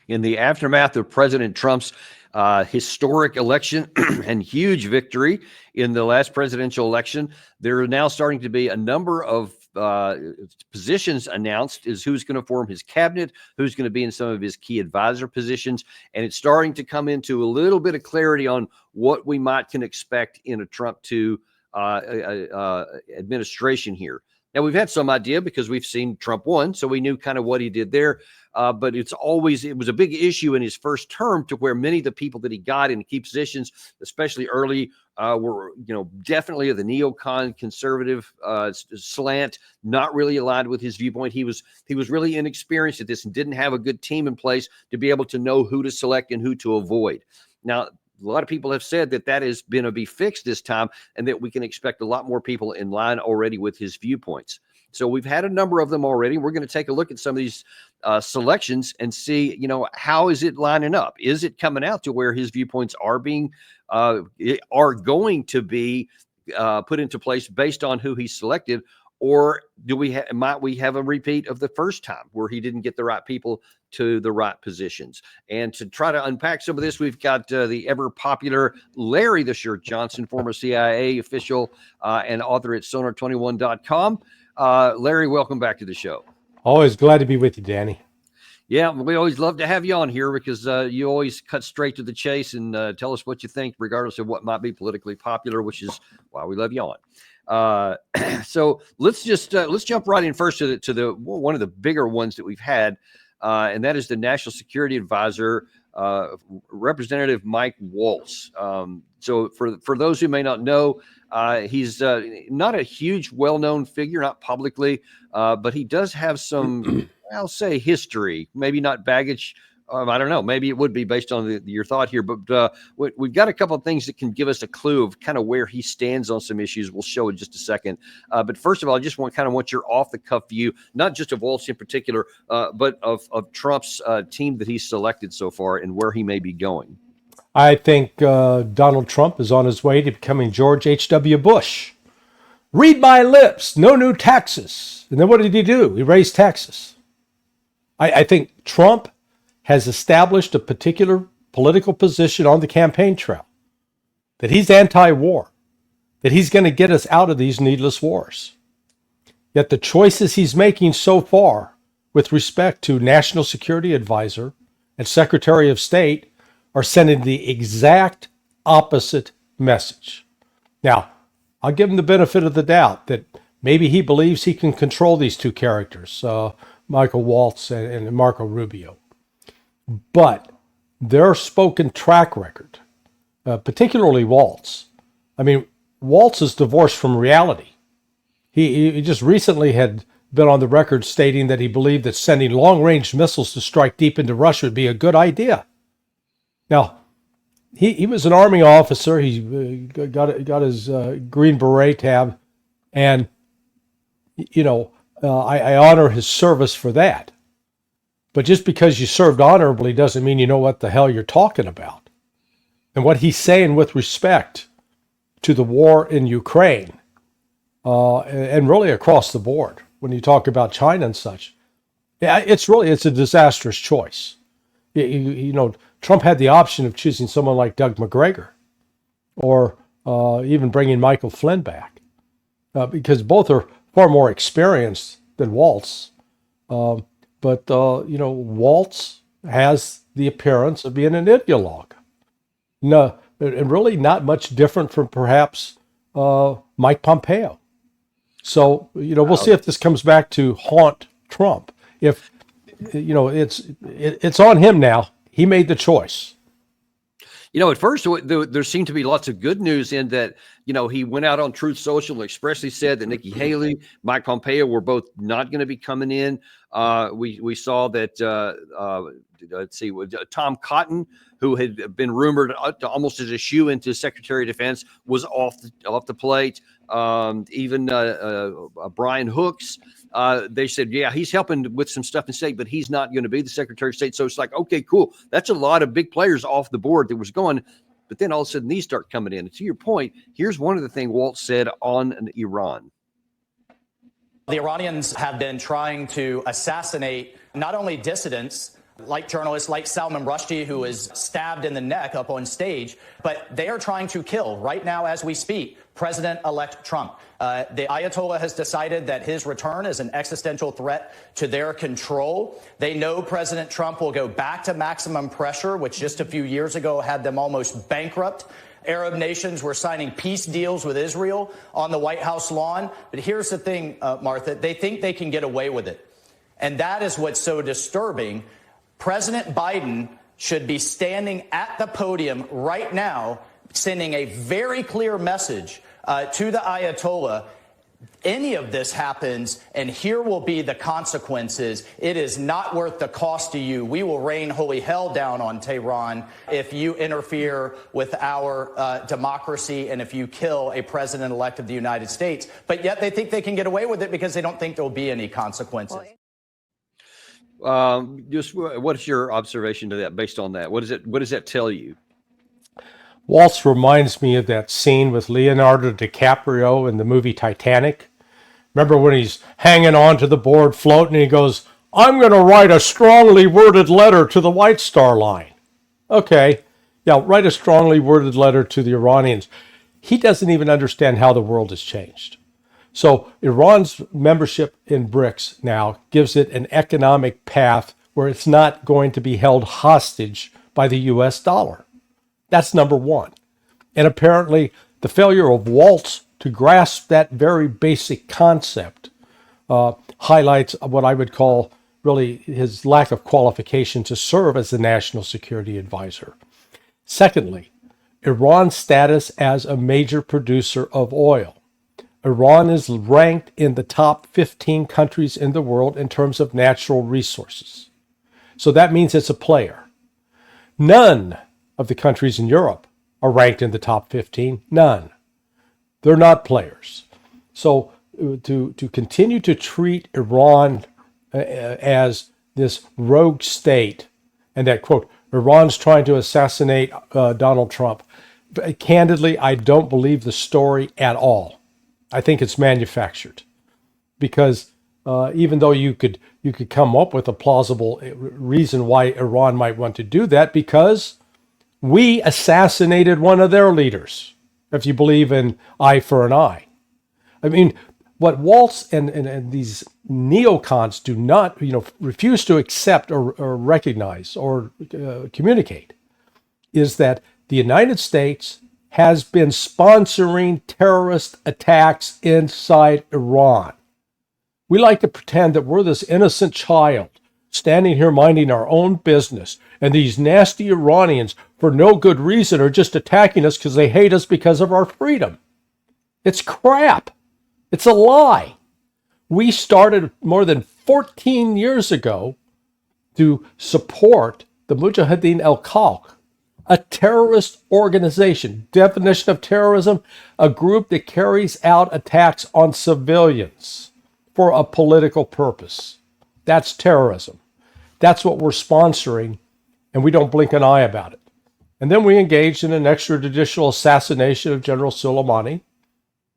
In the aftermath of President Trump's historic election and huge victory in the last presidential election, there are now starting to be a number of positions announced as who's going to form his cabinet, who's going to be in some of his key advisor positions. And it's starting to come into a little bit of clarity on what we can expect in a Trump 2 administration here. Now, we've had some idea because we've seen Trump 1, so we knew kind of what he did there. But it was a big issue in his first term, to where many of the people that he got in key positions, especially early, were definitely of the neocon conservative slant, not really aligned with his viewpoint. He was really inexperienced at this and didn't have a good team in place to be able to know who to select and who to avoid. Now, a lot of people have said that has been to be fixed this time, and that we can expect a lot more people in line already with his viewpoints. So we've had a number of them already. We're going to take a look at some of these selections and see, how is it lining up? Is it coming out to where his viewpoints are going to be put into place based on who he selected? Or might we have a repeat of the first time where he didn't get the right people to the right positions? And to try to unpack some of this, we've got the ever popular Larry the Shirt Johnson, former CIA official and author at sonar21.com. Larry, welcome back to the show. Always glad to be with you, Danny. Yeah, we always love to have you on here because you always cut straight to the chase and tell us what you think, regardless of what might be politically popular, which is why we love you on. So let's jump right in first to the one of the bigger ones that we've had, and that is the National Security Advisor, Representative Mike Waltz. So for those who may not know, he's not a huge, well-known figure, not publicly, but he does have some, I'll say, history, maybe not baggage. I don't know. Maybe it would be based on your thought here, but we've got a couple of things that can give us a clue of kind of where he stands on some issues. We'll show in just a second. But first of all, I just want your off-the-cuff view, not just of Waltz in particular, but of Trump's team that he's selected so far and where he may be going. I think Donald Trump is on his way to becoming George H.W. Bush. Read my lips, no new taxes. And then what did he do? He raised taxes. I think Trump has established a particular political position on the campaign trail, that he's anti-war, that he's going to get us out of these needless wars. Yet the choices he's making so far with respect to National Security Advisor and Secretary of State are sending the exact opposite message. Now, I'll give him the benefit of the doubt that maybe he believes he can control these two characters, Michael Waltz and Marco Rubio. But their spoken track record, particularly Waltz, Waltz is divorced from reality. He just recently had been on the record stating that he believed that sending long-range missiles to strike deep into Russia would be a good idea. Now, he was an Army officer. He got his Green Beret tab, and I honor his service for that. But just because you served honorably doesn't mean you know what the hell you're talking about. And what he's saying with respect to the war in Ukraine, and really across the board, when you talk about China and such, it's a disastrous choice. Trump had the option of choosing someone like Doug McGregor, or even bringing Michael Flynn back, because both are far more experienced than Waltz. But Waltz has the appearance of being an ideologue. No, and really not much different from perhaps Mike Pompeo. So, we'll see if this comes back to haunt Trump. If, it's on him now. He made the choice. At first, there seemed to be lots of good news in that, he went out on Truth Social and expressly said that Nikki Haley, Mike Pompeo were both not going to be coming in. We saw that, Tom Cotton, who had been rumored almost as a shoe into Secretary of Defense, was off the plate. Even Brian Hooks, they said, yeah, he's helping with some stuff in state, but he's not going to be the Secretary of State. So it's like, okay, cool. That's a lot of big players off the board that was going. But then all of a sudden these start coming in. And to your point, here's one of the things Walt said on Iran. The Iranians have been trying to assassinate not only dissidents, like journalists like Salman Rushdie, who is stabbed in the neck up on stage. But they are trying to kill, right now as we speak, President-elect Trump. The Ayatollah has decided that his return is an existential threat to their control. They know President Trump will go back to maximum pressure, which just a few years ago had them almost bankrupt. Arab nations were signing peace deals with Israel on the White House lawn. But here's the thing, Martha, they think they can get away with it. And that is what's so disturbing. President Biden should be standing at the podium right now, sending a very clear message to the Ayatollah. Any of this happens, and here will be the consequences. It is not worth the cost to you. We will rain holy hell down on Tehran if you interfere with our democracy and if you kill a president-elect of the United States. But yet they think they can get away with it because they don't think there will be any consequences. Just what's your observation to that based on that? What does that tell you? Waltz reminds me of that scene with Leonardo DiCaprio in the movie Titanic. Remember when he's hanging on to the board floating and he goes, "I'm going to write a strongly worded letter to the White Star Line." Okay, yeah, write a strongly worded letter to the Iranians. He doesn't even understand how the world has changed. So Iran's membership in BRICS now gives it an economic path where it's not going to be held hostage by the US dollar. That's number one. And apparently the failure of Waltz to grasp that very basic concept highlights what I would call really his lack of qualification to serve as the national security advisor. Secondly, Iran's status as a major producer of oil. Iran is ranked in the top 15 countries in the world in terms of natural resources. So that means it's a player. None of the countries in Europe are ranked in the top 15. None. They're not players. So to continue to treat Iran as this rogue state and that, quote, Iran's trying to assassinate Donald Trump, candidly, I don't believe the story at all. I think it's manufactured because even though you could come up with a plausible reason why Iran might want to do that, because we assassinated one of their leaders, if you believe in eye for an eye. I mean, what Waltz and these neocons do not, refuse to accept or recognize or communicate is that the United States has been sponsoring terrorist attacks inside Iran. We like to pretend that we're this innocent child standing here minding our own business, and these nasty Iranians, for no good reason, are just attacking us because they hate us because of our freedom. It's crap. It's a lie. We started more than 14 years ago to support the Mujahideen al-Khalq, a terrorist organization. Definition of terrorism, a group that carries out attacks on civilians for a political purpose. That's terrorism. That's what we're sponsoring, and we don't blink an eye about it. And then we engaged in an extrajudicial assassination of General Soleimani,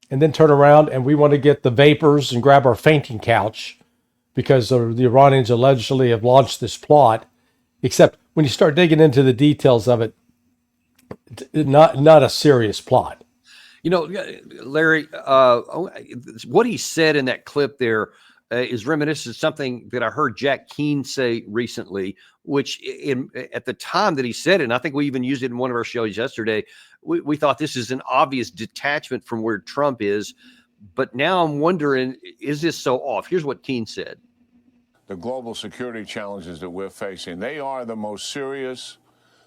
and then turn around and we want to get the vapors and grab our fainting couch because the Iranians allegedly have launched this plot, except when you start digging into the details of it, not a serious plot. Larry, what he said in that clip there is reminiscent of something that I heard Jack Keane say recently, which at the time that he said it, and I think we even used it in one of our shows yesterday, we thought this is an obvious detachment from where Trump is. But now I'm wondering, is this so off? Here's what Keane said. The global security challenges that we're facing, they are the most serious,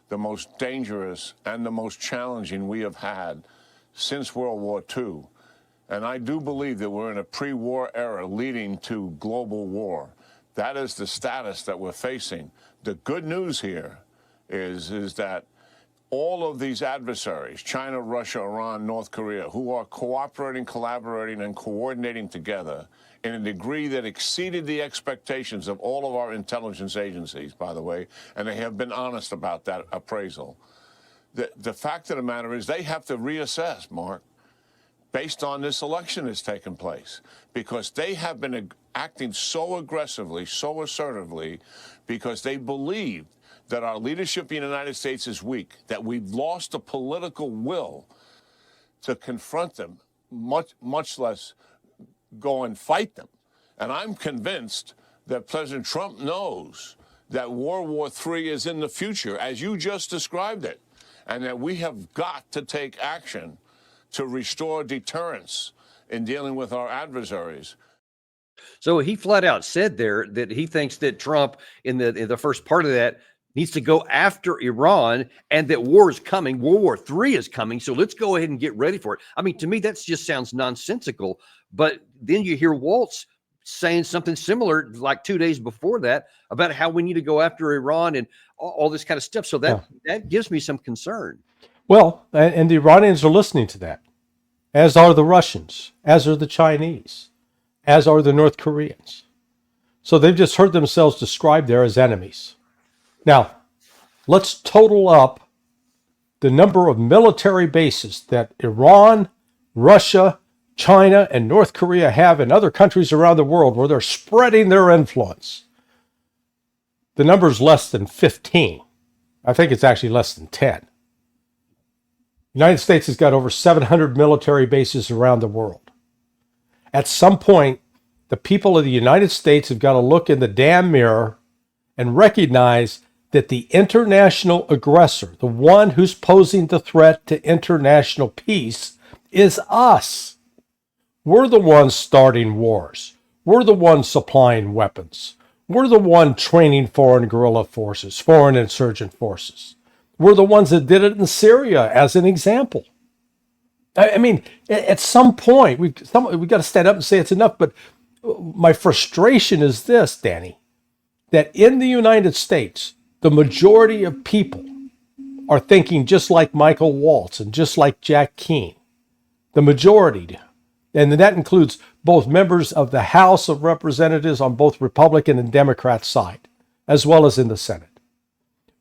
the most dangerous, and the most challenging we have had since World War II. And I do believe that we're in a pre-war era leading to global war. That is the status that we're facing. The good news here is that all of these adversaries, China, Russia, Iran, North Korea, who are cooperating, collaborating, and coordinating together in a degree that exceeded the expectations of all of our intelligence agencies, by the way, and they have been honest about that appraisal. The fact of the matter is they have to reassess, Mark. based on this election that's taken place, because they have been acting so aggressively, so assertively, because they believe that our leadership in the United States is weak, that we've lost the political will to confront them, much less go and fight them. And I'm convinced that President Trump knows that World War III is in the future, as you just described it, and that we have got to take action to restore deterrence in dealing with our adversaries. So he flat out said there that he thinks that Trump in the first part of that needs to go after Iran, and that war is coming. World War III is coming. So let's go ahead and get ready for it. I mean, to me, that just sounds nonsensical. But then you hear Waltz saying something similar like 2 days before that about how we need to go after Iran and all this kind of stuff. So that gives me some concern. Well, and the Iranians are listening to that, as are the Russians, as are the Chinese, as are the North Koreans. So they've just heard themselves described there as enemies. Now, let's total up the number of military bases that Iran, Russia, China, and North Korea have in other countries around the world where they're spreading their influence. The number is less than 15. I think it's actually less than 10. The United States has got over 700 military bases around the world. At some point, the people of the United States have got to look in the damn mirror and recognize that the international aggressor, the one who's posing the threat to international peace, is us. We're the ones starting wars. We're the ones supplying weapons. We're the one training foreign guerrilla forces, foreign insurgent forces. We're the ones that did it in Syria, as an example. I mean, at some point, we've got to stand up and say it's enough. But my frustration is this, Danny, that in the United States, the majority of people are thinking just like Michael Waltz and just like Jack Keane. The majority. And that includes both members of the House of Representatives on both Republican and Democrat side, as well as in the Senate.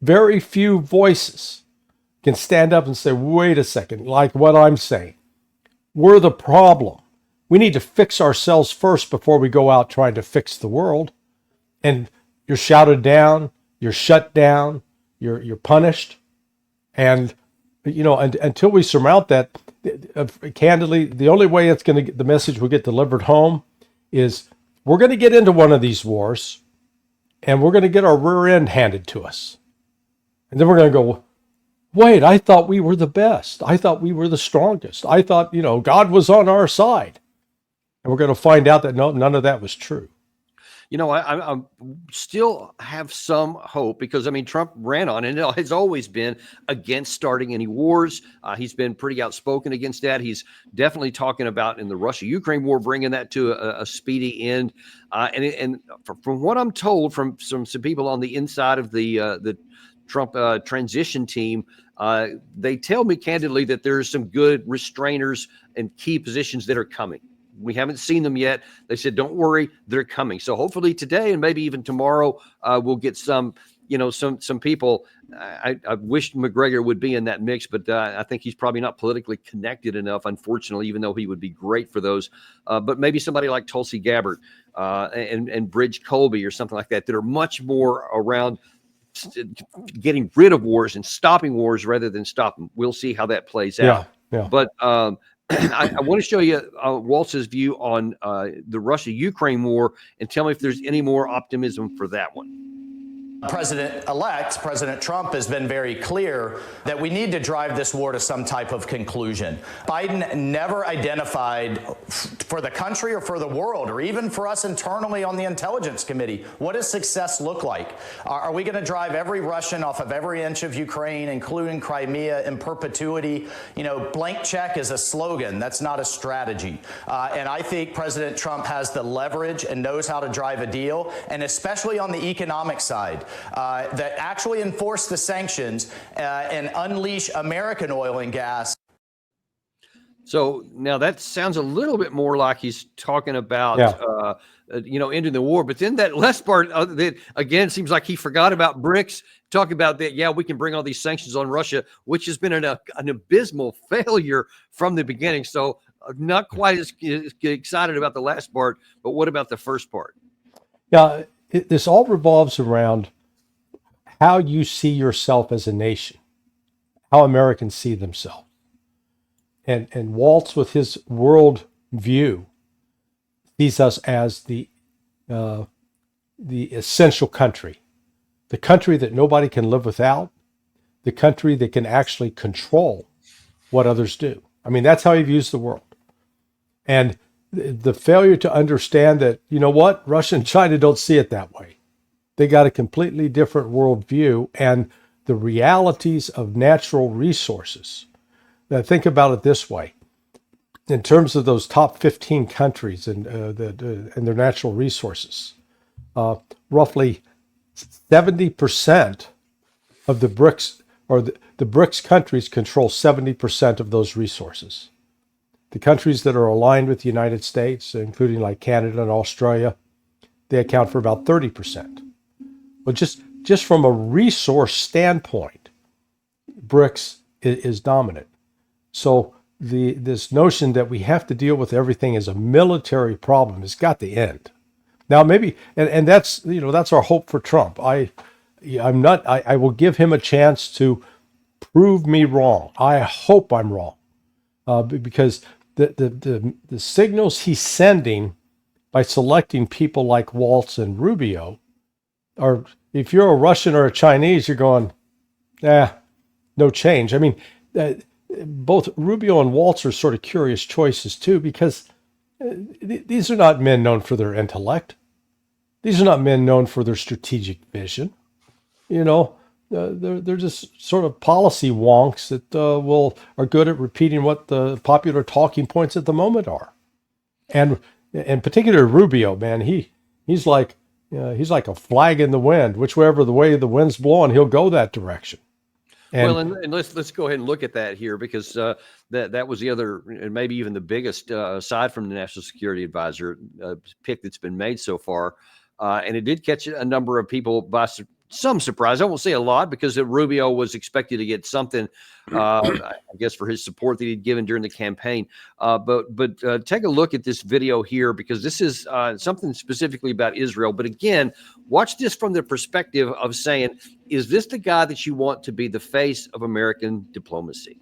Very few voices can stand up and say, wait a second, like what I'm saying. We're the problem. We need to fix ourselves first before we go out trying to fix the world. And you're shouted down, you're shut down, you're punished. And, you know, until we surmount that, candidly, the only way the message will get delivered home is we're going to get into one of these wars and we're going to get our rear end handed to us. And then we're going to go, wait, I thought we were the best. I thought we were the strongest. I thought, God was on our side. And we're going to find out that no, none of that was true. I still have some hope because, Trump ran on and it has always been against starting any wars. He's been pretty outspoken against that. He's definitely talking about in the Russia-Ukraine war, bringing that to a speedy end. And from what I'm told from some people on the inside of the Trump transition team, they tell me candidly that there's some good restrainers and key positions that are coming. We haven't seen them yet. They said, don't worry, they're coming. So hopefully today and maybe even tomorrow, we'll get some people. I wish McGregor would be in that mix, but I think he's probably not politically connected enough, unfortunately, even though he would be great for those. But maybe somebody like Tulsi Gabbard and Bridge Colby or something like that are much more around getting rid of wars and stopping wars rather than stop them. We'll see how that plays out. Yeah. But I want to show you Waltz's view on the Russia-Ukraine war and tell me if there's any more optimism for that one. President-elect, President Trump, has been very clear that we need to drive this war to some type of conclusion. Biden never identified for the country or for the world or even for us internally on the Intelligence Committee, what does success look like? Are we going to drive every Russian off of every inch of Ukraine, including Crimea, in perpetuity? Blank check is a slogan. That's not a strategy. And I think President Trump has the leverage and knows how to drive a deal, and especially on the economic side. That actually enforce the sanctions and unleash American oil and gas. So now that sounds a little bit more like he's talking about, ending the war. But then that last part, that again, seems like he forgot about BRICS, talking about that, we can bring all these sanctions on Russia, which has been an abysmal failure from the beginning. So Not quite as excited about the last part, but what about the first part? Yeah, this all revolves around how you see yourself as a nation, how Americans see themselves. And Waltz, with his world view, sees us as the essential country, the country that nobody can live without, the country that can actually control what others do. I mean, that's how he views the world. And the failure to understand that, you know what, Russia and China don't see it that way. They got a completely different worldview and the realities of natural resources. Now, think about it this way. In terms of those top 15 countries and their natural resources, roughly 70% of the BRICS, or the BRICS countries, control 70% of those resources. The countries that are aligned with the United States, including like Canada and Australia, they account for about 30%. Well, just from a resource standpoint, BRICS is dominant. So this notion that we have to deal with everything as a military problem has got to end. Now, maybe, and that's, that's our hope for Trump. I will give him a chance to prove me wrong. I hope I'm wrong, because the signals he's sending by selecting people like Waltz and Rubio are, if you're a Russian or a Chinese, you're going, no change. I mean, both Rubio and Waltz are sort of curious choices too, because these are not men known for their intellect. These are not men known for their strategic vision. They're just sort of policy wonks that are good at repeating what the popular talking points at the moment are. And in particular, Rubio, man, he's like a flag in the wind. Whichever the way the wind's blowing, he'll go that direction. And let's go ahead and look at that here, because that was the other, and maybe even the biggest, aside from the National Security Advisor pick that's been made so far, and it did catch a number of people by some surprise. I won't say a lot, because Rubio was expected to get something, I guess, for his support that he'd given during the campaign. But take a look at this video here, because this is something specifically about Israel. But again, watch this from the perspective of saying, is this the guy that you want to be the face of American diplomacy?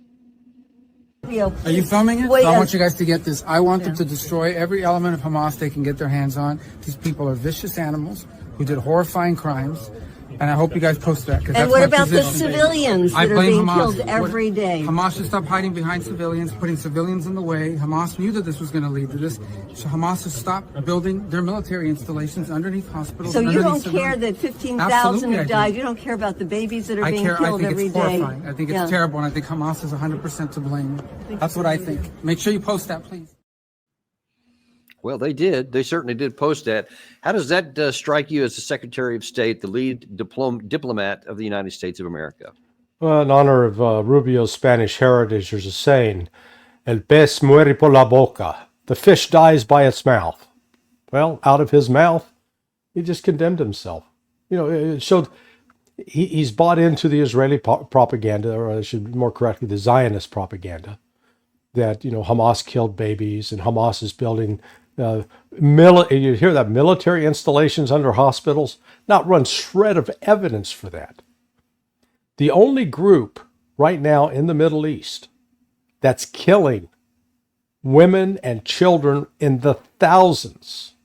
Are you filming it? I want you guys to get this. I want them to destroy every element of Hamas they can get their hands on. These people are vicious animals who did horrifying crimes. And I hope you guys post that. And what about the civilians that are being killed every day? Hamas should stop hiding behind civilians, putting civilians in the way. Hamas knew that this was going to lead to this. So Hamas should stop building their military installations underneath hospitals. So you don't care that 15,000 have died? You don't care about the babies that are being killed every day? I think it's horrifying. I think it's terrible, and I think Hamas is 100% to blame. That's what I think. Make sure you post that, please. Well, they did. They certainly did post that. How does that strike you as the Secretary of State, the lead diplomat of the United States of America? Well, in honor of Rubio's Spanish heritage, there's a saying, El pez muere por la boca. The fish dies by its mouth. Well, out of his mouth, he just condemned himself. It showed he's bought into the Israeli propaganda, or I should more correctly, the Zionist propaganda, that, Hamas killed babies and Hamas is building you hear that, military installations under hospitals, not run shred of evidence for that. The only group right now in the Middle East that's killing women and children in the thousands,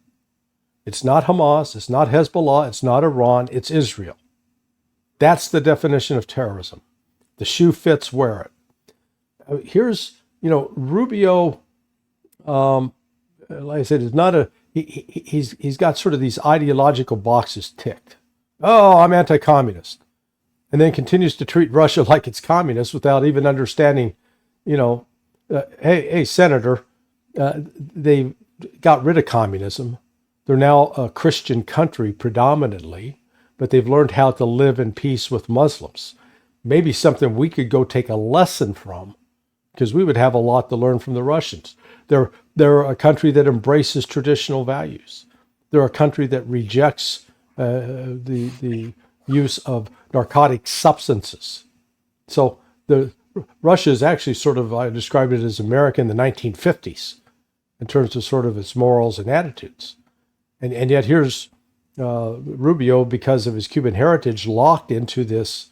it's not Hamas, it's not Hezbollah, it's not Iran, it's Israel. That's the definition of terrorism. The shoe fits, wear it. Here's, Rubio, like I said, is not he's got sort of these ideological boxes ticked. Oh, I'm anti-communist. And then continues to treat Russia like it's communist without even understanding, hey, Senator, they got rid of communism. They're now a Christian country predominantly, but they've learned how to live in peace with Muslims. Maybe something we could go take a lesson from, because we would have a lot to learn from the Russians. They're a country that embraces traditional values. They're a country that rejects the use of narcotic substances. So Russia is actually sort of, I described it as America in the 1950s in terms of sort of its morals and attitudes. And yet here's Rubio, because of his Cuban heritage, locked into this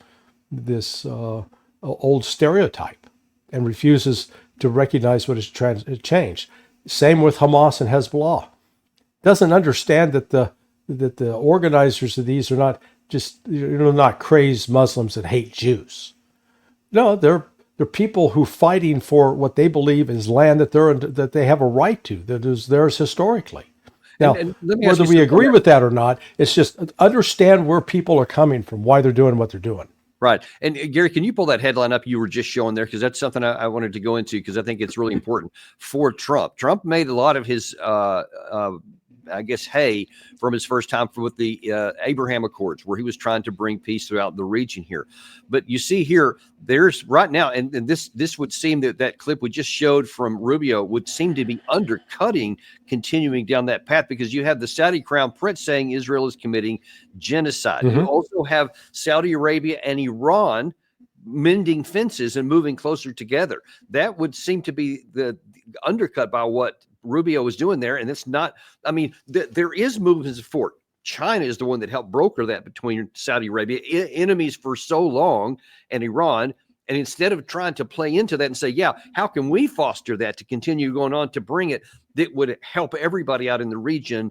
old stereotype and refuses to recognize what has changed. Same with Hamas and Hezbollah. Doesn't understand that the organizers of these are not just not crazed Muslims that hate Jews. No, they're people who fighting for what they believe is land that they have a right to, that is theirs historically. Now, and let me whether we agree with that or not, it's just understand where people are coming from, why they're doing what they're doing. Right. And Gary, can you pull that headline up you were just showing there? Because that's something I wanted to go into, because I think it's really important for Trump. Trump made a lot of his, I guess, hay from his first time with the Abraham Accords, where he was trying to bring peace throughout the region here. But you see here, there's right now, and this would seem that clip we just showed from Rubio would seem to be undercutting continuing down that path, because you have the Saudi crown prince saying Israel is committing genocide. You also have Saudi Arabia and Iran mending fences and moving closer together. That would seem to be the undercut by what Rubio is doing there. And it's not, I mean, there is movements forward. China is the one that helped broker that between Saudi Arabia, enemies for so long, and Iran. And instead of trying to play into that and say, yeah, how can we foster that to continue going on to bring it, that would help everybody out in the region,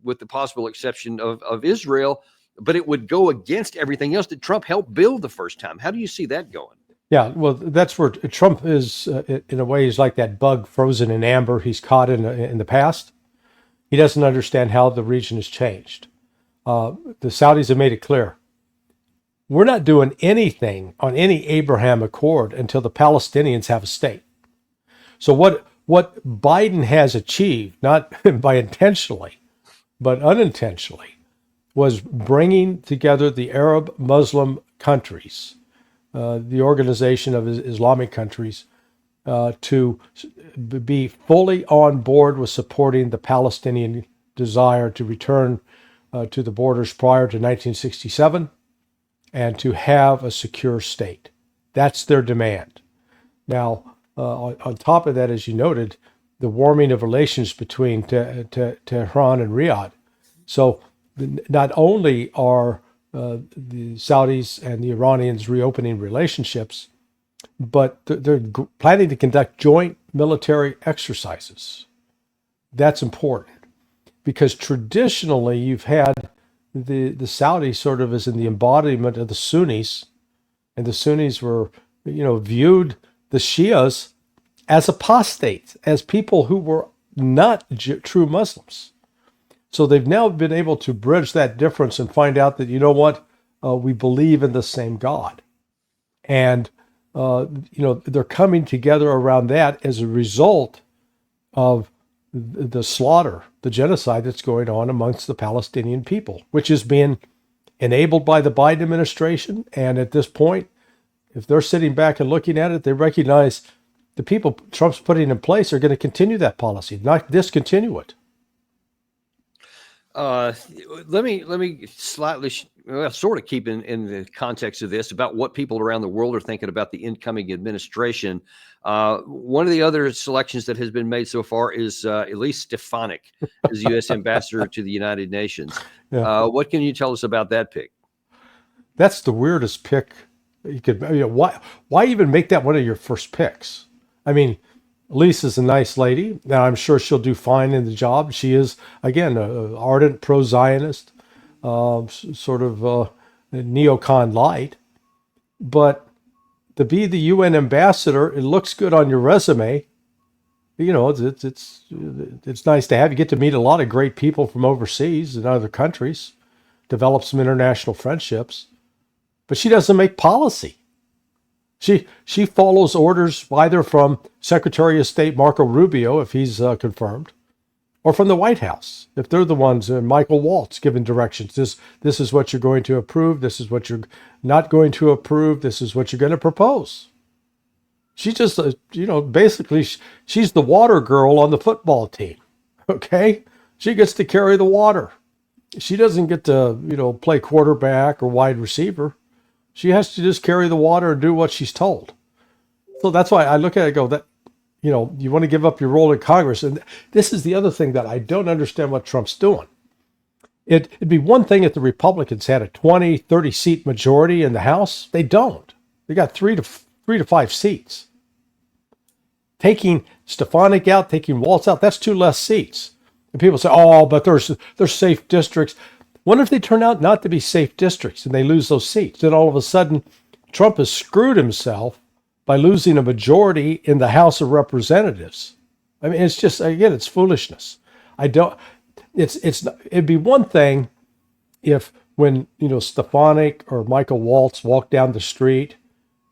with the possible exception of Israel, but it would go against everything else that Trump helped build the first time. How do you see that going? Yeah, well, that's where Trump is, in a way, he's like that bug frozen in amber he's caught in the past. He doesn't understand how the region has changed. The Saudis have made it clear. We're not doing anything on any Abraham Accord until the Palestinians have a state. So what Biden has achieved, not by intentionally, but unintentionally, was bringing together the Arab Muslim countries, the Organization of Islamic Countries, to be fully on board with supporting the Palestinian desire to return to the borders prior to 1967 and to have a secure state. That's their demand. Now, on top of that, as you noted, the warming of relations between Tehran and Riyadh. So not only are the Saudis and the Iranians reopening relationships, but they're planning to conduct joint military exercises. That's important, because traditionally you've had the Saudis sort of as in the embodiment of the Sunnis, and the Sunnis were, viewed the Shias as apostates, as people who were not true Muslims. So they've now been able to bridge that difference and find out that, we believe in the same God. And, they're coming together around that as a result of the slaughter, the genocide that's going on amongst the Palestinian people, which is being enabled by the Biden administration. And at this point, if they're sitting back and looking at it, they recognize the people Trump's putting in place are going to continue that policy, not discontinue it. Let me slightly, sort of keep in the context of this about what people around the world are thinking about the incoming administration. One of the other selections that has been made so far is Elise Stefanik as U.S. ambassador to the United Nations. Yeah. What can you tell us about that pick? That's the weirdest pick you could. Why even make that one of your first picks? I mean, Lisa's a nice lady. Now, I'm sure she'll do fine in the job. She is, again, an ardent pro-Zionist, sort of neocon light. But to be the UN ambassador, it looks good on your resume. It's nice to have. You get to meet a lot of great people from overseas and other countries, develop some international friendships. But she doesn't make policy. She follows orders either from Secretary of State Marco Rubio, if he's confirmed, or from the White House, if they're the ones, Michael Waltz, giving directions. This is what you're going to approve. This is what you're not going to approve. This is what you're going to propose. She just, basically, she's the water girl on the football team, okay? She gets to carry the water. She doesn't get to, play quarterback or wide receiver. She has to just carry the water and do what she's told. So that's why I look at it and go, that, you know, you want to give up your role in Congress. And this is the other thing that I don't understand what Trump's doing. It'd be one thing if the Republicans had a 20, 30 seat majority in the House. They don't. They got three to five seats. Taking Stefanik out, taking Waltz out, that's 2 less seats. And people say, oh, but there's safe districts. What if they turn out not to be safe districts and they lose those seats? Then all of a sudden, Trump has screwed himself by losing a majority in the House of Representatives. I mean, it's just, again, it's foolishness. It'd be one thing if when, you know, Stefanik or Michael Waltz walked down the street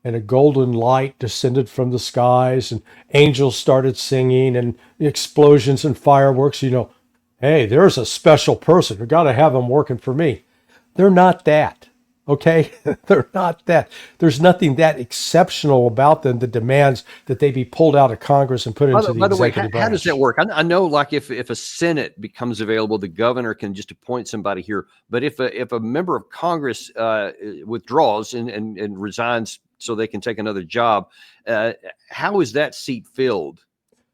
and a golden light descended from the skies and angels started singing and explosions and fireworks, you know, hey, there's a special person. We got to have them working for me. They're not that. Okay? They're not that. There's nothing that exceptional about them that demands that they be pulled out of Congress and put into the executive branch. How does that work? I know, like, if a Senate becomes available, the governor can just appoint somebody here. But if a member of Congress withdraws and resigns so they can take another job, how is that seat filled?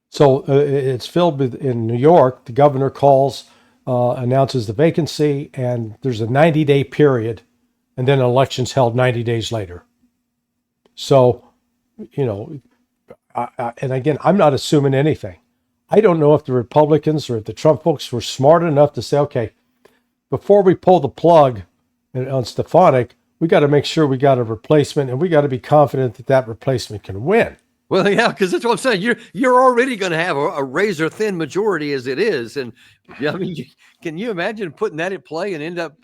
So it's filled in New York. The governor calls, announces the vacancy, and there's a 90-day period. And then elections held 90 days later. So, you know, and again, I'm not assuming anything. I don't know if the Republicans or if the Trump folks were smart enough to say, okay, before we pull the plug on Stefanik, we got to make sure we got a replacement, and we got to be confident that that replacement can win. Well, yeah, because that's what I'm saying. You're already going to have a razor thin majority as it is, and I mean, can you imagine putting that at play and end up?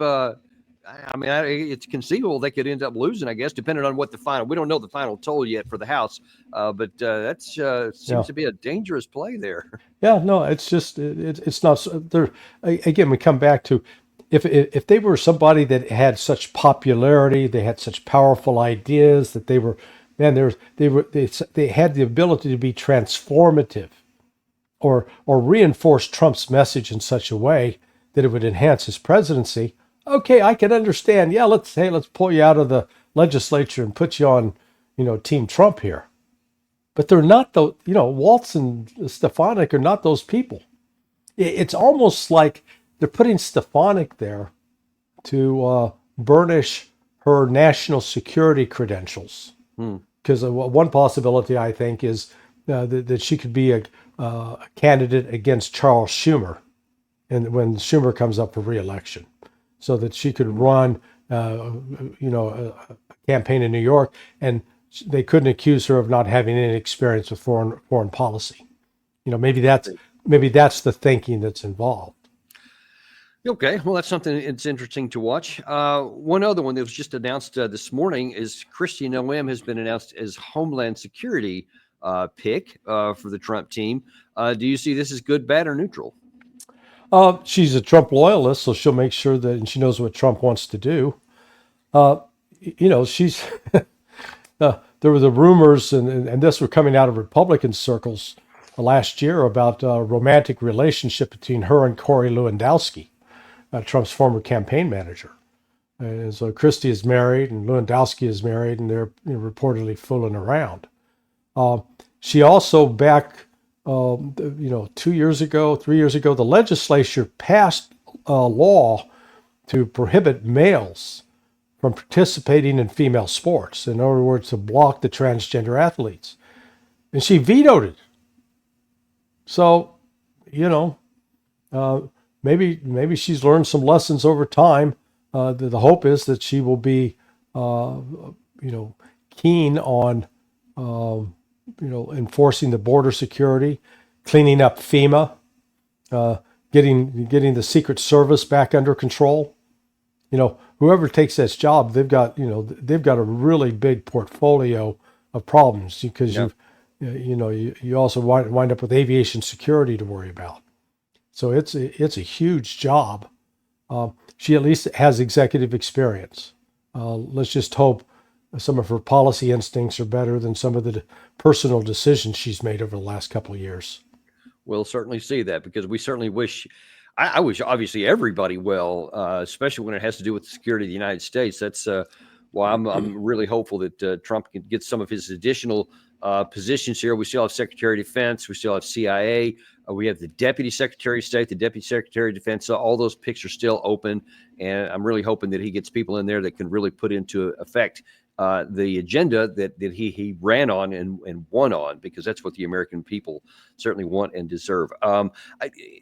I mean, it's conceivable they could end up losing, I guess, depending on what the final. We don't know the final total yet for the House, but that seems to be a dangerous play there. Yeah, no, it's just it's not there. Again, we come back to if they were somebody that had such popularity, they had such powerful ideas that they were, man, they had the ability to be transformative, or reinforce Trump's message in such a way that it would enhance his presidency. Okay, I can understand. Yeah, let's pull you out of the legislature and put you on, you know, Team Trump here. But they're not Waltz and Stefanik are not those people. It's almost like they're putting Stefanik there to burnish her national security credentials. Because one possibility, I think, is that she could be a candidate against Charles Schumer, and when Schumer comes up for re-election, so that she could run, a campaign in New York, and they couldn't accuse her of not having any experience with foreign policy. You know, maybe that's the thinking that's involved. Okay, well, that's something it's interesting to watch. One other one that was just announced this morning is Christine Noem has been announced as Homeland Security pick for the Trump team. Do you see this as good, bad, or neutral? She's a Trump loyalist, so she'll make sure that, and she knows what Trump wants to do. She's there were the rumors, and this were coming out of Republican circles last year about a romantic relationship between her and Corey Lewandowski, Trump's former campaign manager. And so Christie is married and Lewandowski is married, and they're reportedly fooling around. She also back 2 years ago, 3 years ago, the legislature passed a law to prohibit males from participating in female sports. In other words, to block the transgender athletes. And she vetoed it. So, maybe she's learned some lessons over time. The hope is that she will be, keen on, enforcing the border security, cleaning up FEMA, getting the Secret Service back under control. Whoever takes this job, they've got a really big portfolio of problems, because you also wind up with aviation security to worry about. So it's a huge job. She at least has executive experience. Let's just hope some of her policy instincts are better than some of the personal decisions she's made over the last couple of years. We'll certainly see that, because we certainly wish, I wish obviously everybody well, especially when it has to do with the security of the United States. That's well, I'm really hopeful that Trump can get some of his additional positions here. We still have Secretary of Defense. We still have CIA. We have the Deputy Secretary of State, the Deputy Secretary of Defense. So all those picks are still open. And I'm really hoping that he gets people in there that can really put into effect the agenda that he ran on and won on, because that's what the American people certainly want and deserve. I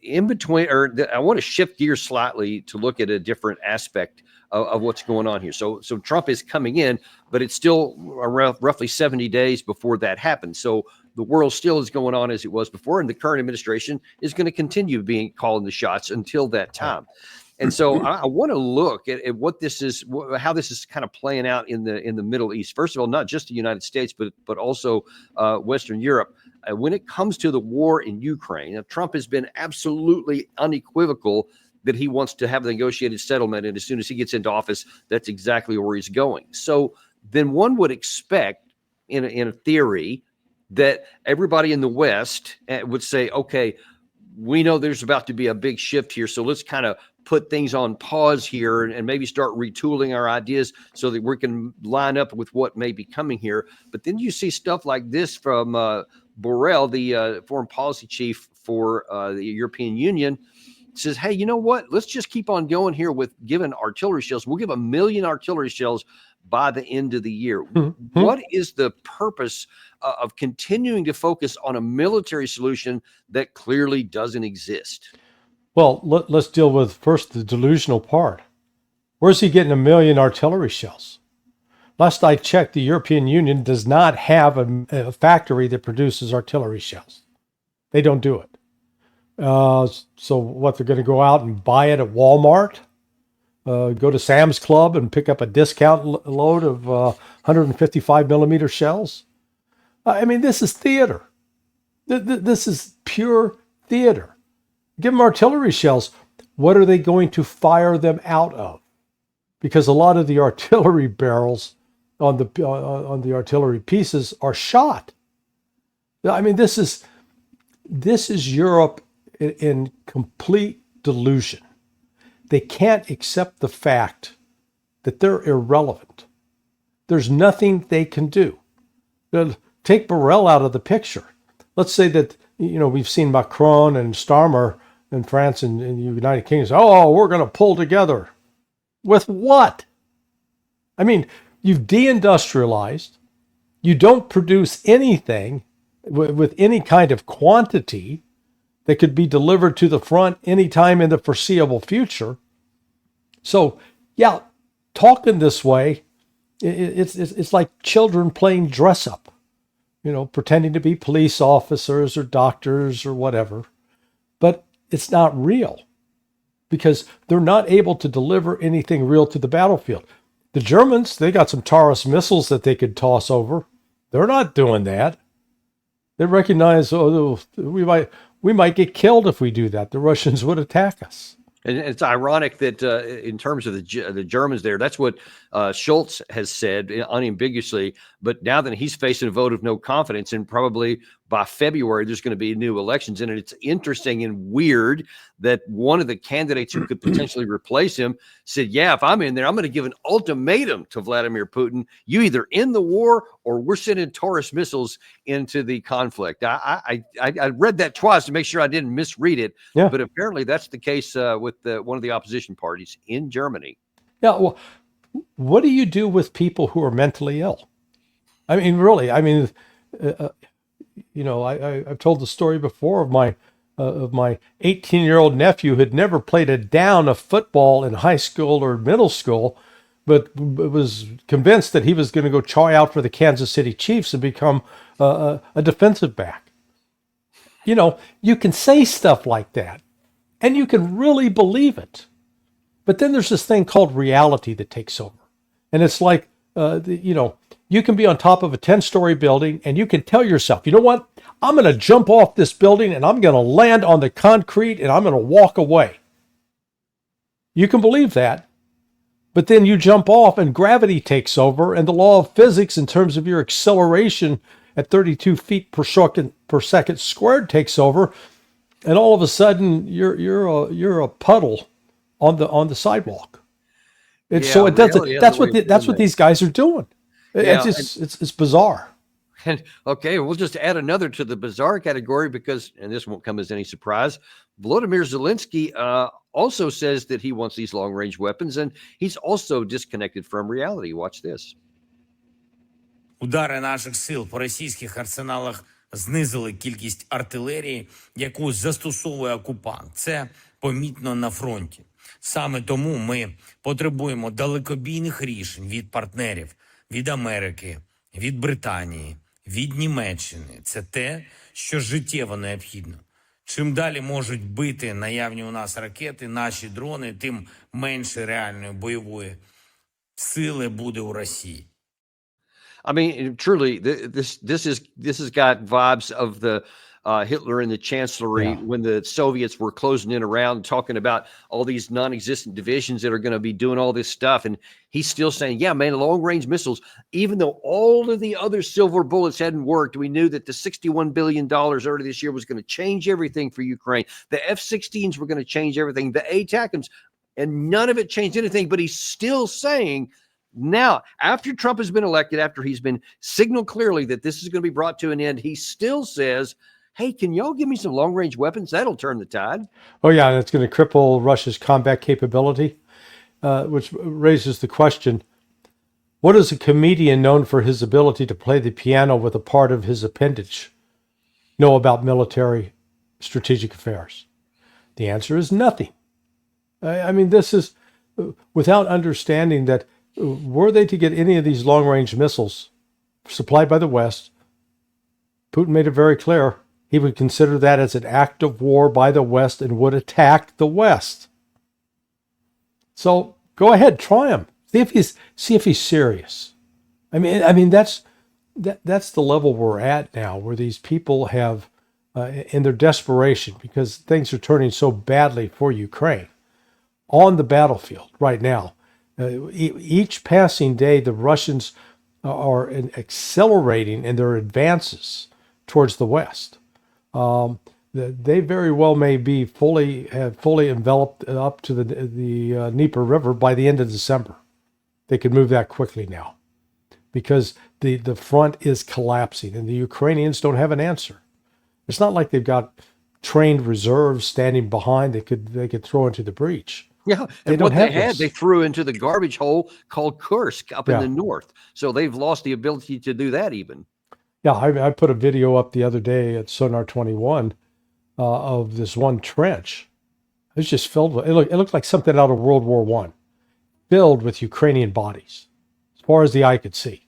want to shift gears slightly to look at a different aspect of what's going on here. So Trump is coming in, but it's still around roughly 70 days before that happens. So the world still is going on as it was before, and the current administration is going to continue calling the shots until that time. And so I want to look at what this is, how this is kind of playing out in the Middle East. First of all, not just the United States, but also Western Europe. When it comes to the war in Ukraine, Trump has been absolutely unequivocal that he wants to have a negotiated settlement. And as soon as he gets into office, that's exactly where he's going. So then one would expect, in a theory, that everybody in the West would say, okay, we know there's about to be a big shift here, so let's kind of put things on pause here and maybe start retooling our ideas so that we can line up with what may be coming here. But then you see stuff like this from Borrell, the foreign policy chief for the European Union, says, hey, you know what? Let's just keep on going here with giving artillery shells. We'll give 1 million artillery shells by the end of the year. Mm-hmm. What is the purpose of continuing to focus on a military solution that clearly doesn't exist? Well, let's deal with first the delusional part. Where's he getting 1 million artillery shells? Last I checked, the European Union does not have a factory that produces artillery shells. They don't do it. So what, they're going to go out and buy it at Walmart? Go to Sam's Club and pick up a discount load of 155 millimeter shells? I mean, this is theater. This is pure theater. Give them artillery shells. What are they going to fire them out of? Because a lot of the artillery barrels on the artillery pieces are shot. I mean, this is Europe in complete delusion. They can't accept the fact that they're irrelevant. There's nothing they can do. Take Borrell out of the picture. Let's say that, we've seen Macron and Starmer in France and in the United Kingdom say, oh, we're going to pull together. With what? I mean, you've deindustrialized. You don't produce anything with any kind of quantity that could be delivered to the front anytime in the foreseeable future. So, yeah, talking this way, it's like children playing dress up, pretending to be police officers or doctors or whatever. But it's not real because they're not able to deliver anything real to the battlefield. The Germans, they got some Taurus missiles that they could toss over. They're not doing that. They recognize, we might get killed if we do that. The Russians would attack us. And it's ironic that in terms of the Germans there, that's what Schultz has said unambiguously. But now that he's facing a vote of no confidence, and probably by February, there's going to be new elections. And it's interesting and weird that one of the candidates who could potentially replace him said, yeah, if I'm in there, I'm going to give an ultimatum to Vladimir Putin. You either end the war or we're sending Taurus missiles into the conflict. I read that twice to make sure I didn't misread it. Yeah. But apparently that's the case with one of the opposition parties in Germany. Yeah. Well, what do you do with people who are mentally ill? I mean, really, I've told the story before of my 18-year-old nephew who had never played a down of football in high school or middle school, but was convinced that he was going to go try out for the Kansas City Chiefs and become a defensive back. You can say stuff like that, and you can really believe it. But then there's this thing called reality that takes over. And it's like, you can be on top of a 10-story building and you can tell yourself, you know what? I'm going to jump off this building and I'm going to land on the concrete and I'm going to walk away. You can believe that. But then you jump off and gravity takes over, and the law of physics in terms of your acceleration at 32 feet per second squared takes over. And all of a sudden you're a puddle on the sidewalk. So it doesn't. reality has That's a way what of that's doing what that. these guys are doing. Yeah, It's bizarre. and okay, we'll just add another to the bizarre category because, and this won't come as any surprise, Volodymyr Zelensky also says that he wants these long-range weapons, and he's also disconnected from reality. Watch this. Удари наших сил по російських арсеналах знизили кількість артилерії, яку застосовує окупант. Це помітно на фронті. Саме тому ми потребуємо далекобійних рішень від партнерів, від Америки, від Британії, від Німеччини. Це те, що життєво необхідно. Чим далі можуть бити наявні у нас ракети, наші дрони, тим менше реальної бойової сили буде у Росії. I mean, truly, this has got vibes of the Hitler and the Chancellery when the Soviets were closing in around, talking about all these non-existent divisions that are going to be doing all this stuff, and he's still saying, "Yeah, man, long-range missiles." Even though all of the other silver bullets hadn't worked, we knew that the $61 billion earlier this year was going to change everything for Ukraine. The F-16s were going to change everything. The ATACMS, and none of it changed anything. But he's still saying. Now, after Trump has been elected, after he's been signaled clearly that this is going to be brought to an end, he still says, hey, can y'all give me some long-range weapons? That'll turn the tide. Oh, yeah, and it's going to cripple Russia's combat capability, which raises the question, what does a comedian known for his ability to play the piano with a part of his appendage know about military strategic affairs? The answer is nothing. I mean, this is without understanding that were they to get any of these long-range missiles supplied by the West, Putin made it very clear he would consider that as an act of war by the West and would attack the West. So go ahead, try him. See if he's serious. I mean that's the level we're at now, where these people have, in their desperation, because things are turning so badly for Ukraine on the battlefield right now. Each passing day, the Russians are accelerating in their advances towards the West. They very well may be fully enveloped up to the Dnieper River by the end of December. They could move that quickly now because the front is collapsing and the Ukrainians don't have an answer. It's not like they've got trained reserves standing behind they could throw into the breach. Yeah, and what they had, they threw into the garbage hole called Kursk up in the north. So they've lost the ability to do that even. Yeah, I put a video up the other day at Sonar 21 of this one trench. It was just filled with, it looked like something out of World War I, filled with Ukrainian bodies, as far as the eye could see.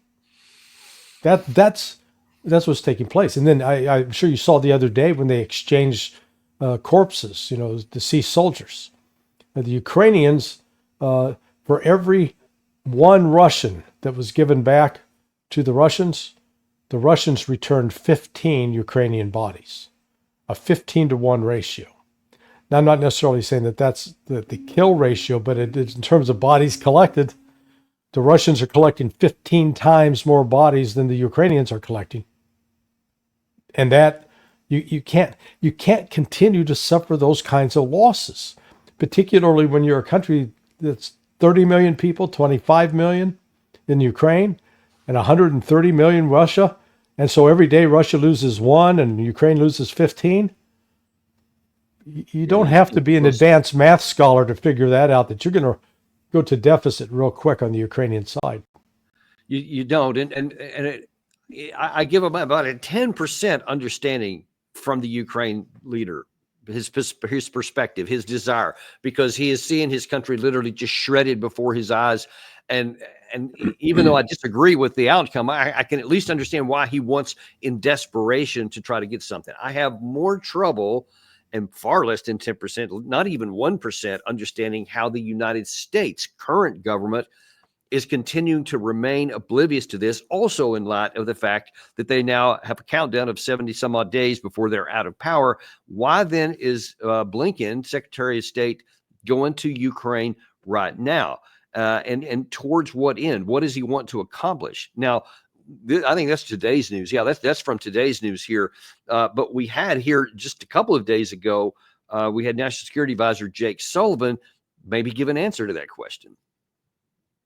That's what's taking place. And then I'm sure you saw the other day when they exchanged corpses, deceased soldiers. The Ukrainians, for every one Russian that was given back to the Russians returned 15 Ukrainian bodies, a 15-to-1 ratio. Now, I'm not necessarily saying that's the kill ratio, but in terms of bodies collected, the Russians are collecting 15 times more bodies than the Ukrainians are collecting. And that you can't continue to suffer those kinds of losses, particularly when you're a country that's 30 million people, 25 million in Ukraine, and 130 million Russia. And so every day Russia loses 1 and Ukraine loses 15. You don't have to be an advanced math scholar to figure that out, that you're going to go to deficit real quick on the Ukrainian side. You don't. I give him about a 10% understanding from the Ukraine leader, his perspective, his desire, because he is seeing his country literally just shredded before his eyes. And even though I disagree with the outcome, I can at least understand why he wants, in desperation, to try to get something. I have more trouble, and far less than 10%, not even 1%, understanding how the United States current government is continuing to remain oblivious to this, also in light of the fact that they now have a countdown of 70 some odd days before they're out of power. Why then is Blinken, Secretary of State, going to Ukraine right now? And towards what end? What does he want to accomplish? Now, I think that's today's news. Yeah, that's from today's news here. But we had here just a couple of days ago, we had National Security Advisor Jake Sullivan maybe give an answer to that question.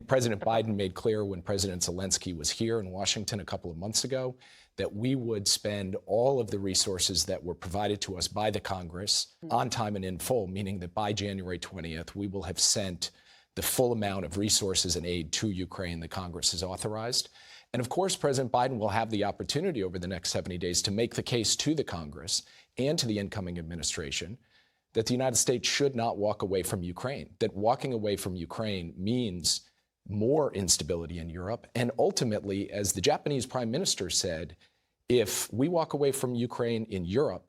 President Biden made clear when President Zelensky was here in Washington a couple of months ago that we would spend all of the resources that were provided to us by the Congress on time and in full, meaning that by January 20th, we will have sent the full amount of resources and aid to Ukraine the Congress has authorized. And of course, President Biden will have the opportunity over the next 70 days to make the case to the Congress and to the incoming administration that the United States should not walk away from Ukraine, that walking away from Ukraine means more instability in Europe. And ultimately, as the Japanese Prime Minister said, if we walk away from Ukraine in Europe,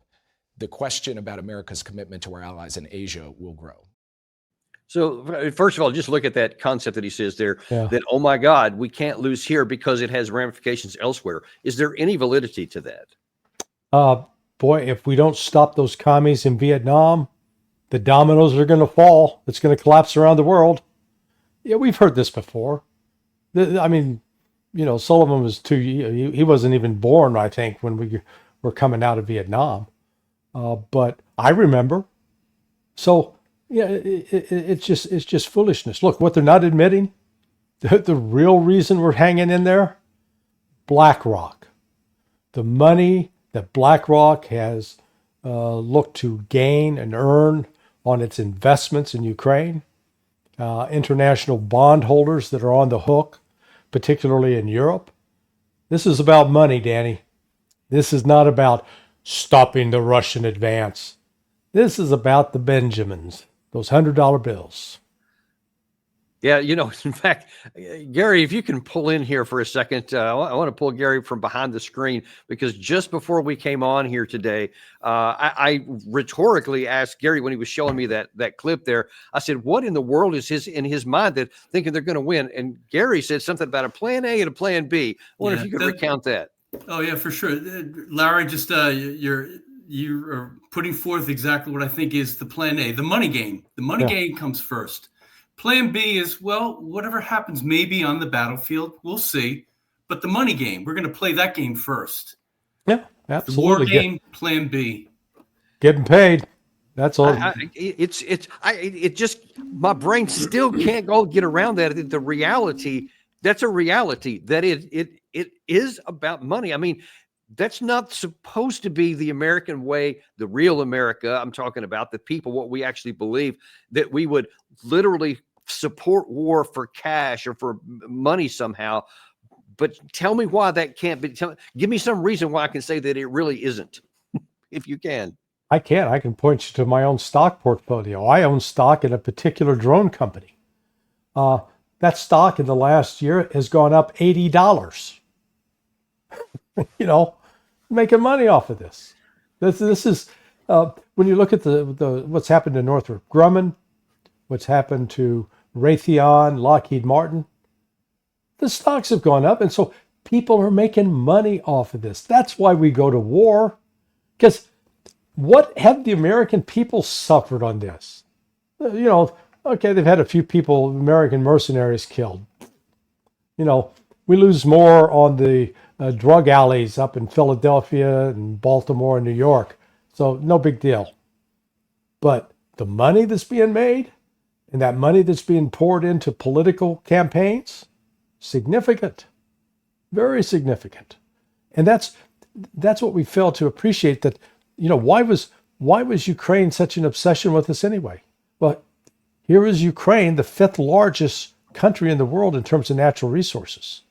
the question about America's commitment to our allies in Asia will grow. So first of all, just look at that concept that he says there, Yeah. that, oh my God, we can't lose here because it has ramifications elsewhere. Is there any validity to that? Boy, if we don't stop those commies in Vietnam, the dominoes are going to fall. It's going to collapse around the world. Yeah, we've heard this before. I mean, you know, Sullivan was he wasn't even born, I think, when we were coming out of Vietnam. But I remember. So, yeah, it's just foolishness. Look, what they're not admitting, the real reason we're hanging in there, BlackRock. The money that BlackRock has looked to gain and earn on its investments in Ukraine, international bondholders that are on the hook, particularly in Europe. This is about money, Danny. This is not about stopping the Russian advance. This is about the Benjamins, those $100 bills. Yeah, you know, in fact, Gary, if you can pull in here for a second, I want to pull Gary from behind the screen, because just before we came on here today, I rhetorically asked Gary when he was showing me that clip there. I said, "What in the world is in his mind that thinking they're going to win?" And Gary said something about a plan A and a plan B. I wonder if you could recount that. Oh yeah, for sure, Larry. Just you are putting forth exactly what I think is the plan A, the money game. The money game comes first. Plan B is, well, whatever happens maybe on the battlefield, we'll see. But the money game, we're going to play that game first. Yeah, absolutely. The war game, plan B. Getting paid. That's all. It just, my brain still can't get around that. The reality, that's a reality, that it is about money. I mean, that's not supposed to be the American way, the real America. I'm talking about the people, what we actually believe, that we would literally support war for cash or for money somehow. But tell me why that can't be. Give me some reason why I can say that it really isn't, if you can. I can. I can point you to my own stock portfolio. I own stock in a particular drone company. That stock in the last year has gone up $80. You know, making money off of this. This is when you look at the what's happened to Northrop Grumman, what's happened to Raytheon, Lockheed Martin. The stocks have gone up, and so people are making money off of this. That's why we go to war. Because what have the American people suffered on this? You know, okay, they've had a few people, American mercenaries killed. You know, we lose more on the drug alleys up in Philadelphia and Baltimore and New York. So no big deal. But the money that's being made and that money that's being poured into political campaigns, significant, very significant. And that's what we fail to appreciate, that, you know, why was Ukraine such an obsession with us anyway? Well, here is Ukraine, the 5th largest country in the world in terms of natural resources.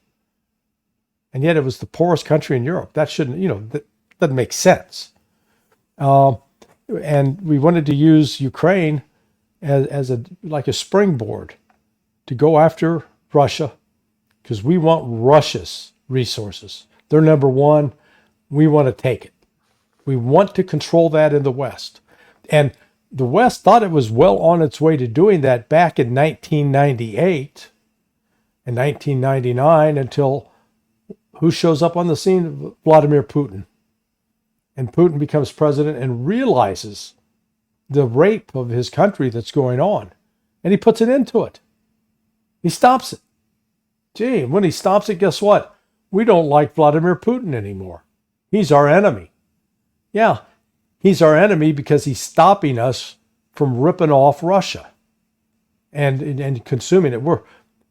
And yet it was the poorest country in Europe. That shouldn't, you know, that doesn't make sense. And we wanted to use Ukraine as a springboard to go after Russia, because we want Russia's resources. They're number one. We want to take it. We want to control that in the West. And the West thought it was well on its way to doing that back in 1998 and 1999, until who shows up on the scene? Vladimir Putin. And Putin becomes president and realizes the rape of his country that's going on. And he puts an end to it. He stops it. Gee, when he stops it, guess what? We don't like Vladimir Putin anymore. He's our enemy. Yeah, he's our enemy because he's stopping us from ripping off Russia and consuming it.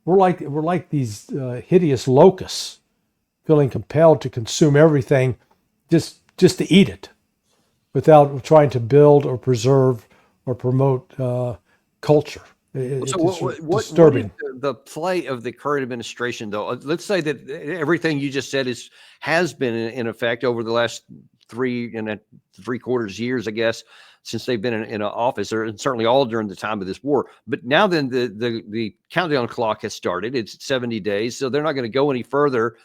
we're like these hideous locusts, feeling compelled to consume everything just to eat it, without trying to build or preserve or promote culture. It's disturbing. What is the play of the current administration, though? Let's say that everything you just said has been in effect over the last 3.75 years, I guess, since they've been in office, or certainly all during the time of this war. But now then the countdown clock has started. It's 70 days, so they're not going to go any further.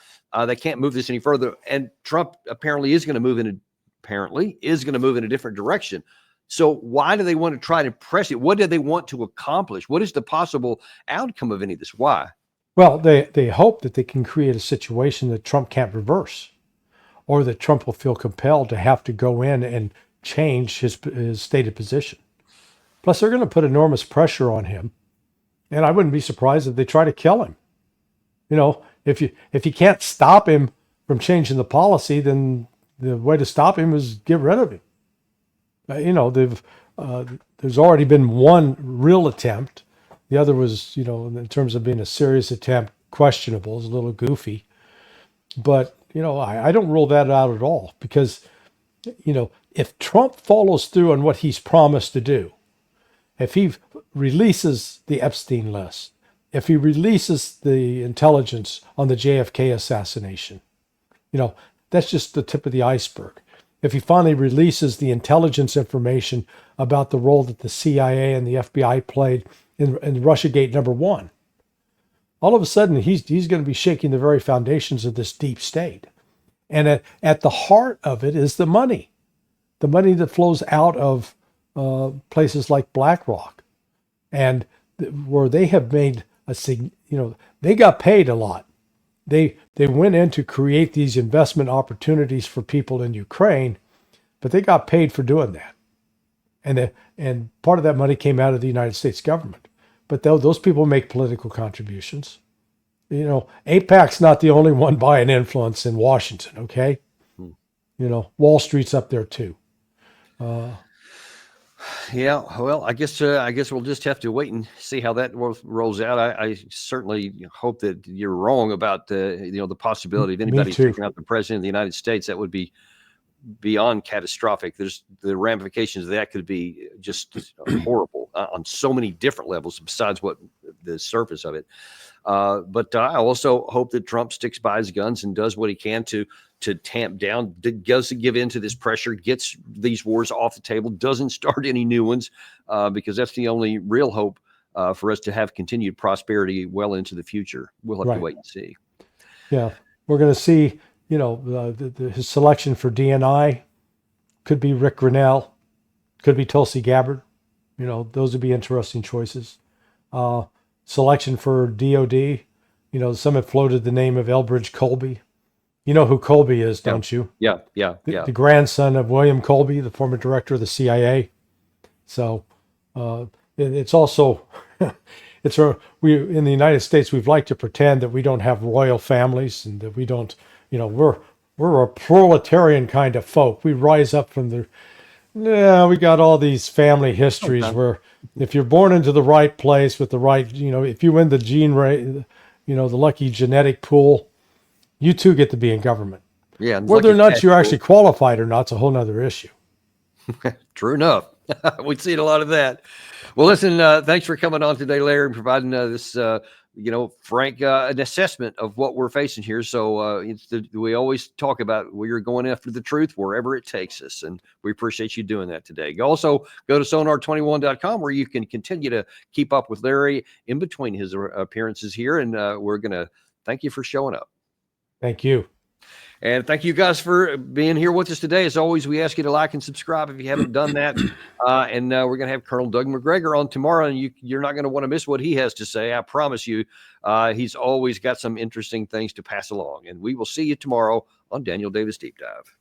They can't move this any further. And Trump apparently is going to move in a different direction. So why do they want to try to press it? What do they want to accomplish? What is the possible outcome of any of this? Why? Well, they hope that they can create a situation that Trump can't reverse, or that Trump will feel compelled to have to go in and change his stated position. Plus, they're going to put enormous pressure on him. And I wouldn't be surprised if they try to kill him. You know, if you can't stop him from changing the policy, then the way to stop him is get rid of him. You know, there's already been one real attempt. The other was, you know, in terms of being a serious attempt, questionable, it's a little goofy. But, you know, I don't rule that out at all, because, you know, if Trump follows through on what he's promised to do, if he releases the Epstein list, if he releases the intelligence on the JFK assassination, you know, that's just the tip of the iceberg. If he finally releases the intelligence information about the role that the CIA and the FBI played in Russiagate #1, all of a sudden he's going to be shaking the very foundations of this deep state. And at the heart of it is the money that flows out of places like BlackRock, and where they have made they got paid a lot. They went in to create these investment opportunities for people in Ukraine, but they got paid for doing that. And part of that money came out of the United States government. But those people make political contributions. You know, AIPAC's not the only one buying influence in Washington, okay? You know, Wall Street's up there too. Yeah, well, I guess we'll just have to wait and see how that rolls out. I certainly hope that you're wrong about the possibility of anybody taking out the president of the United States. That would be beyond catastrophic. There's the ramifications of that could be just horrible on so many different levels besides what the surface of it. But I also hope that Trump sticks by his guns and does what he can to tamp down, doesn't give in to this pressure, gets these wars off the table, doesn't start any new ones, because that's the only real hope for us to have continued prosperity well into the future. We'll have to wait and see. Yeah, we're going to see, you know, his selection for DNI could be Rick Grinnell, could be Tulsi Gabbard. You know, those would be interesting choices. Selection for DOD, you know, some have floated the name of Elbridge Colby. You know who Colby is, don't you? Yeah. The grandson of William Colby, the former director of the CIA. So it's also, we in the United States, we've liked to pretend that we don't have royal families and that we don't, you know, we're a proletarian kind of folk. We rise up from we got all these family histories where if you're born into the right place with the right, you know, if you win the the lucky genetic pool, you too get to be in government. Yeah. Whether or not you're actually qualified or not, it's a whole nother issue. True enough. We've seen a lot of that. Well, listen, thanks for coming on today, Larry, and providing this, frank an assessment of what we're facing here. So we always talk about we're going after the truth wherever it takes us, and we appreciate you doing that today. Also, go to sonar21.com where you can continue to keep up with Larry in between his appearances here, and we're going to thank you for showing up. Thank you. And thank you guys for being here with us today. As always, we ask you to like and subscribe if you haven't done that. And we're going to have Colonel Doug McGregor on tomorrow, and you're not going to want to miss what he has to say. I promise you. He's always got some interesting things to pass along. And we will see you tomorrow on Daniel Davis Deep Dive.